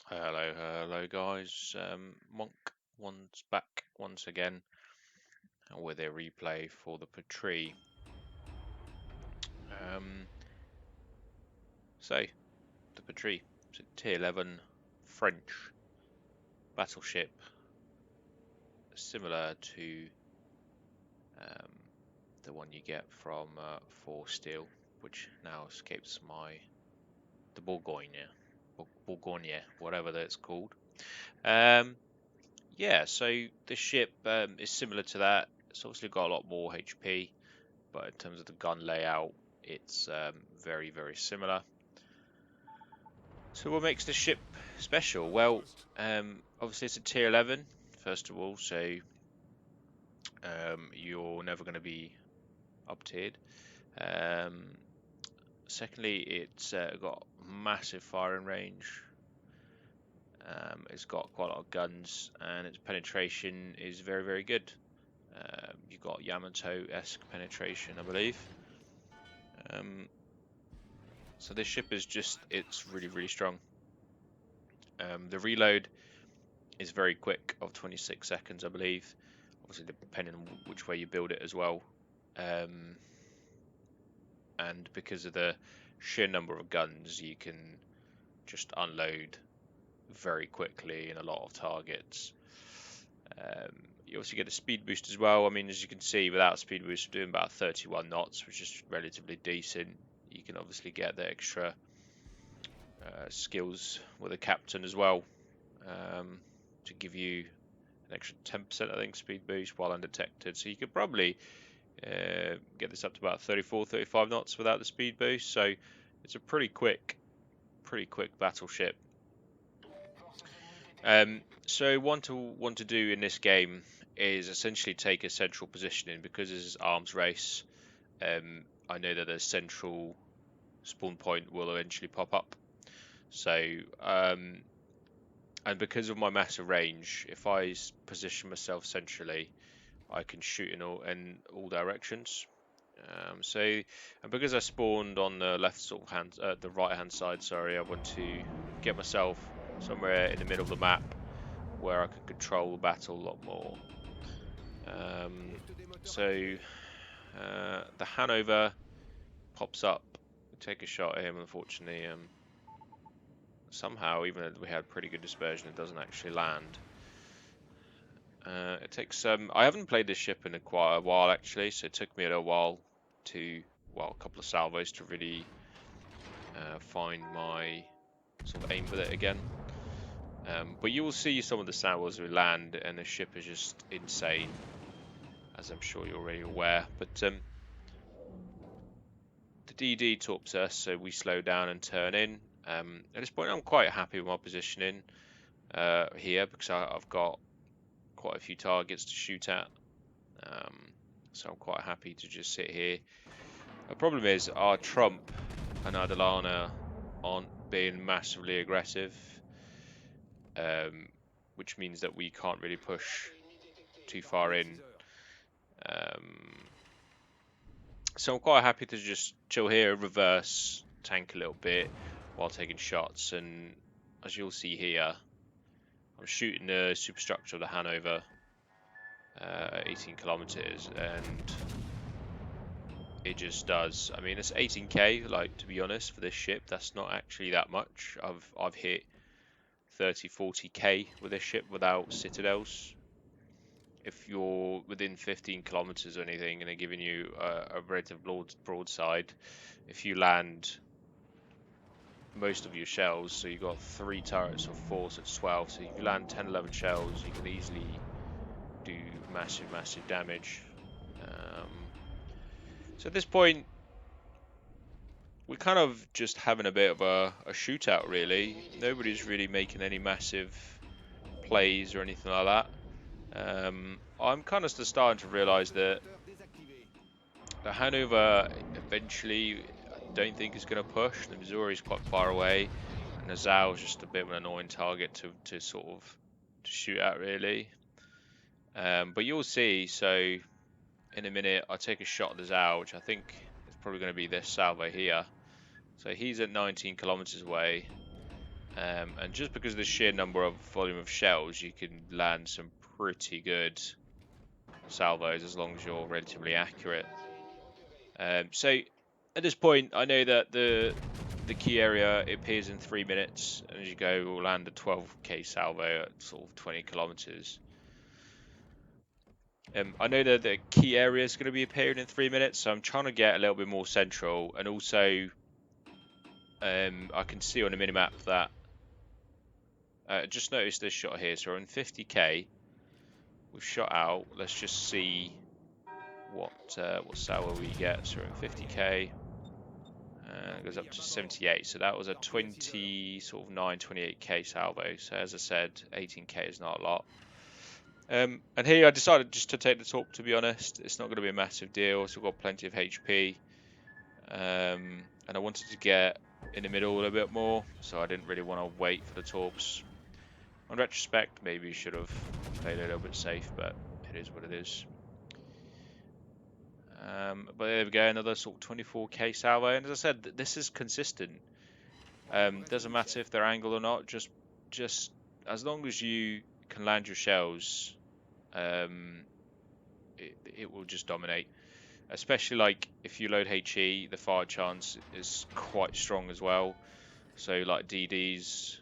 Hello guys. Monk one's back once again with a replay for the Patrie. Um, so the Patrie, it's a tier 11 French battleship, similar to um, the one you get from For Steel, which now escapes the Bourgogne, whatever that's called. Yeah, so this ship is similar to that. It's obviously got a lot more HP, but in terms of the gun layout, it's very similar. So what makes the ship special? Well, obviously it's a tier 11, first of all, so you're never going to be up tiered. Secondly, it's got massive firing range. It's got quite a lot of guns, and its penetration is very good. You've got Yamato-esque penetration, I believe. So this ship is it's really strong. The reload is very quick, of 26 seconds, I believe. Obviously, depending on which way you build it as well. And because of the sheer number of guns, you can just unload very quickly in a lot of targets. You also get a speed boost as well. I mean, as you can see, without speed boost, we're doing about 31 knots, which is relatively decent. You can obviously get the extra skills with a captain as well, to give you an extra 10%, I think, speed boost while undetected. So you could probably get this up to about 34, 35 knots without the speed boost. So it's a pretty quick battleship. So what to do in this game is essentially take a central positioning, because this is arms race. I know that the central spawn point will eventually pop up. So and because of my massive range, if I position myself centrally, I can shoot in all directions. And because I spawned on the the right hand side, sorry, I want to get myself somewhere in the middle of the map where I can control the battle a lot more. So the Hanover pops up. We take a shot at him. Unfortunately, somehow, even though we had pretty good dispersion, it doesn't actually land. It takes I haven't played this ship in quite a while actually, so it took me a little while a couple of salvos to really find my sort of aim with it again. But you will see some of the salvos we land, and the ship is just insane, as I'm sure you're already aware. But the DD torps us, so we slow down and turn in. At this point, I'm quite happy with my positioning here, because I've got quite a few targets to shoot at. So I'm quite happy to just sit here. The problem is our Trump and Adalana aren't being massively aggressive, which means that we can't really push too far in. So I'm quite happy to just chill here, reverse, tank a little bit while taking shots. And as you'll see here, I'm shooting the superstructure of the Hanover at 18 kilometers, and it just does. I mean, it's 18k. Like, to be honest, for this ship, that's not actually that much. I've hit 30, 40k with this ship without citadels. If you're within 15 kilometers or anything, and they're giving you a relative broadside, if you land most of your shells, so you've got 3 turrets of 4, so it's 12. So if you land 10, 11 shells, you can easily do massive damage. So at this point, we're kind of just having a bit of a shootout, really. Nobody's really making any massive plays or anything like that. I'm kind of starting to realise that the Hanover eventually, I don't think is going to push. The Missouri's quite far away, and the Zao is just a bit of an annoying target to sort of shoot at, really. But you'll see. So in a minute, I take a shot at the Zao, which I think is probably going to be this salvo here. So he's at 19 kilometers away. And just because of the sheer number of volume of shells, you can land some pretty good salvos as long as you're relatively accurate. So at this point, I know that the key area appears in 3 minutes, and as you go, we'll land a 12k salvo at sort of 20 kilometers. I know that the key area is going to be appearing in 3 minutes, so I'm trying to get a little bit more central, and also I can see on the minimap that just noticed this shot here. So we're in 50k. We've shot out. Let's just see what salvo we get. So we're in 50k. It goes up to 78. So that was a 20 sort of 28k salvo. So as I said, 18k is not a lot. And here I decided just to take the top. To be honest, it's not going to be a massive deal. So we've got plenty of HP. And I wanted to get in the middle a little bit more, so I didn't really want to wait for the torps. On retrospect, maybe you should have played a little bit safe, but it is what it is. But there we go, another sort of 24k salvo, and as I said, this is consistent. Doesn't matter if they're angled or not, just as long as you can land your shells, it will just dominate. Especially like if you load HE, the fire chance is quite strong as well. So like DDs,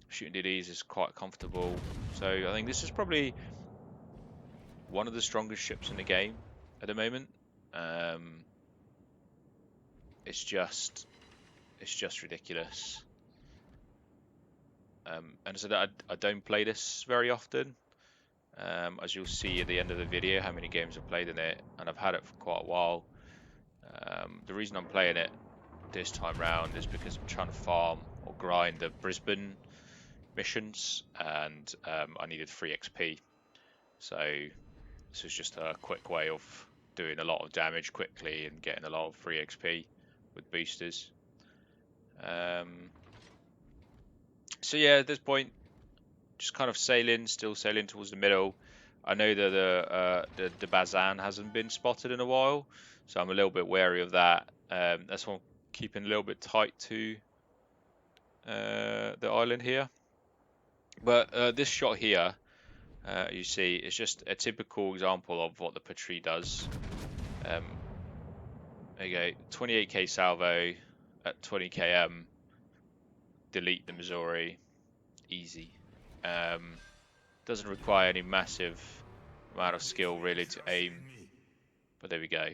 shooting DDs is quite comfortable. So I think this is probably one of the strongest ships in the game at the moment. It's just ridiculous. And so that I don't play this very often. As you'll see at the end of the video, how many games I've played in it, and I've had it for quite a while. The reason I'm playing it this time round is because I'm trying to farm or grind the Brisbane missions, and I needed free XP. So this is just a quick way of doing a lot of damage quickly and getting a lot of free XP with boosters. So yeah, at this point, just kind of still sailing towards the middle. I know that the Bazan hasn't been spotted in a while, so I'm a little bit wary of that. That's why I'm keeping a little bit tight to the island here. But this shot here, you see, it's just a typical example of what the Patrie does. There you go, 28k salvo at 20 km, delete the Missouri, easy. Doesn't require any massive amount of skill really to aim, but there we go.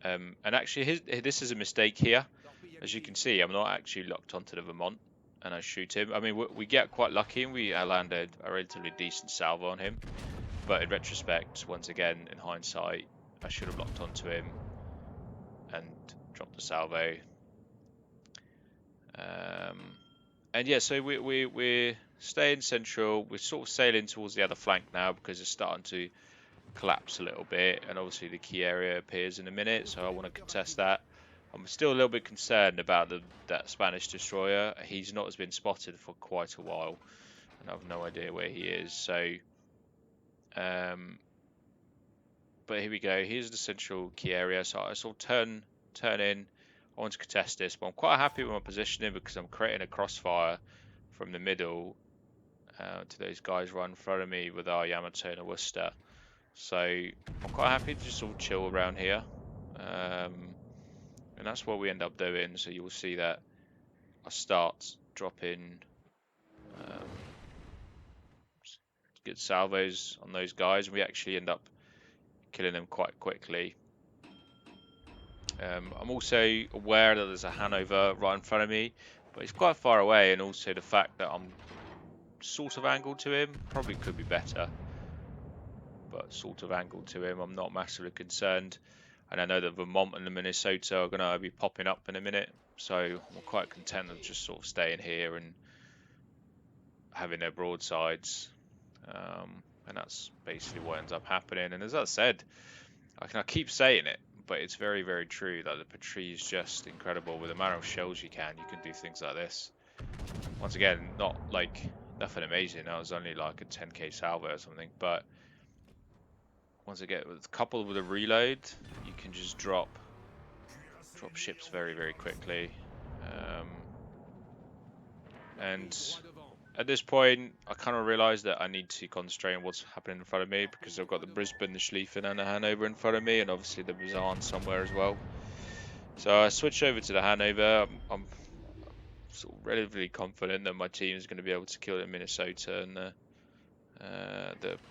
And actually, this is a mistake here. As you can see, I'm not actually locked onto the Vermont, and I shoot him. I mean, we get quite lucky, and we landed a relatively decent salvo on him. But in retrospect, once again, in hindsight, I should have locked onto him and dropped the salvo. And yeah, so we're staying central. We're sort of sailing towards the other flank now because it's starting to collapse a little bit, and obviously the key area appears in a minute, so I want to contest that. I'm still a little bit concerned about that Spanish destroyer. He's not has been spotted for quite a while, and I have no idea where he is. So, but here we go. Here's the central key area. So I sort of turn in. I want to contest this, but I'm quite happy with my positioning because I'm creating a crossfire from the middle to those guys right in front of me with our Yamato and a Worcester. So I'm quite happy to just sort of chill around here, and that's what we end up doing. So you'll see that I start dropping good salvos on those guys, and we actually end up killing them quite quickly. I'm also aware that there's a Hanover right in front of me, but it's quite far away, and also the fact that I'm sort of angled to him, probably could be better, but sort of angled to him. I'm not massively concerned, and I know that Vermont and the Minnesota are going to be popping up in a minute, so I'm quite content of just sort of staying here and having their broadsides, and that's basically what ends up happening. And as I said, I keep saying it, but it's very, very true that the Patrie is just incredible. With the amount of shells you can do things like this. Once again, not like nothing amazing. That was only like a 10k salvo or something, but once again, coupled with a reload, you can just drop ships very, very quickly. And at this point, I kind of realised that I need to concentrate on what's happening in front of me because I've got the Brisbane, the Schlieffen, and the Hanover in front of me, and obviously the Bazan somewhere as well. So I switched over to the Hanover. I'm sort of relatively confident that my team is going to be able to kill the Minnesota and the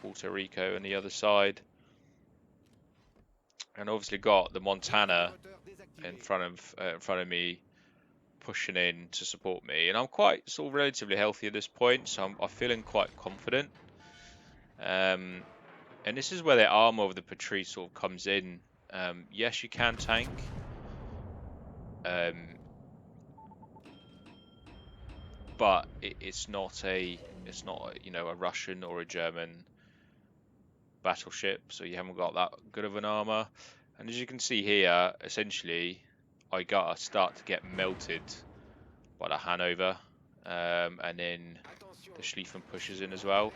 Puerto Rico on the other side. And obviously got the Montana in front of me, pushing in to support me, and I'm quite sort of relatively healthy at this point, so I'm feeling quite confident. And this is where the armor of the Patrie sort of comes in. Yes, you can tank, but it's not a Russian or a German battleship, so you haven't got that good of an armor. And as you can see here, essentially, I gotta start to get melted by the Hanover, and then the Schlieffen pushes in as well.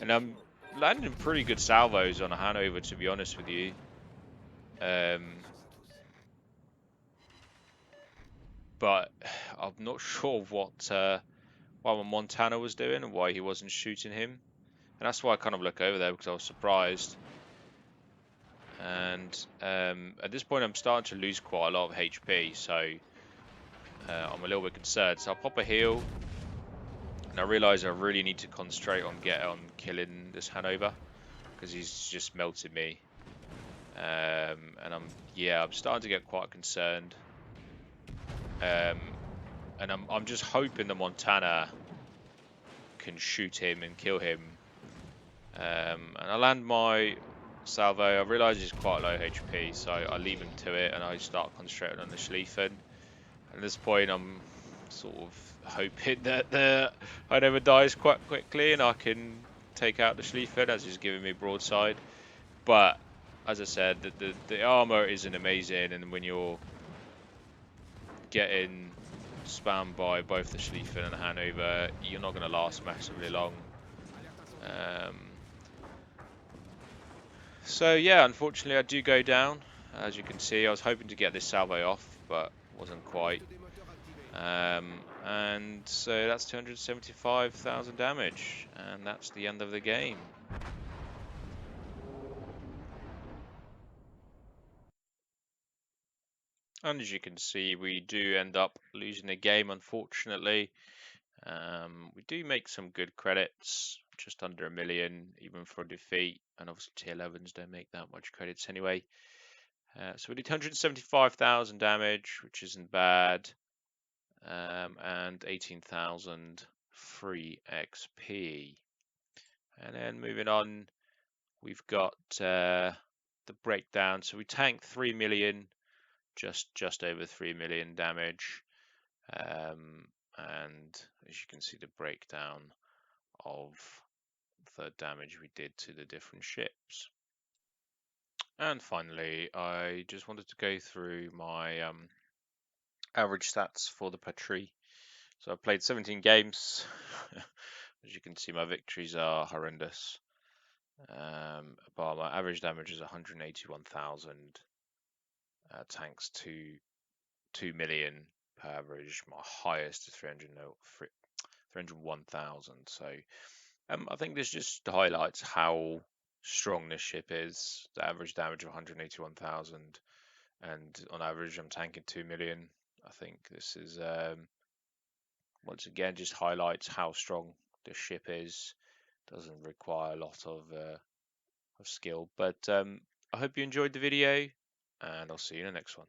And I'm landing pretty good salvos on a Hanover, to be honest with you. But I'm not sure why my Montana was doing and why he wasn't shooting him. And that's why I kind of look over there, because I was surprised. And at this point, I'm starting to lose quite a lot of HP, so I'm a little bit concerned. So I'll pop a heal, and I realise I really need to concentrate on killing this Hanover, because he's just melted me. And I'm starting to get quite concerned. And I'm just hoping the Montana can shoot him and kill him. And I land my salvo. I realise he's quite low HP, so I leave him to it, and I start concentrating on the Schlieffen. At this point, I'm sort of hoping that the Hanover dies quite quickly, and I can take out the Schlieffen as he's giving me broadside. But as I said, the armor isn't amazing, and when you're getting spammed by both the Schlieffen and the Hanover, you're not going to last massively long. So yeah, unfortunately I do go down. As you can see, I was hoping to get this salvo off, but wasn't quite. And so that's 275,000 damage, and that's the end of the game. And as you can see, we do end up losing the game, unfortunately. We do make some good credits, just under 1 million, even for a defeat, and obviously tier 11s don't make that much credits anyway. So we did 175,000 damage, which isn't bad, and 18,000 free XP. And then moving on, we've got the breakdown. So we tanked 3 million, just over 3 million damage. And as you can see, the breakdown of the damage we did to the different ships. And finally, I just wanted to go through my average stats for the Patrie. So I played 17 games. As you can see, my victories are horrendous. But my average damage is 181,000. Tanks to 2 million per average. My highest is 301,000. So I think this just highlights how strong this ship is. The average damage of 181,000, and on average, I'm tanking 2 million. I think this is once again just highlights how strong this ship is. Doesn't require a lot of skill, but I hope you enjoyed the video, and I'll see you in the next one.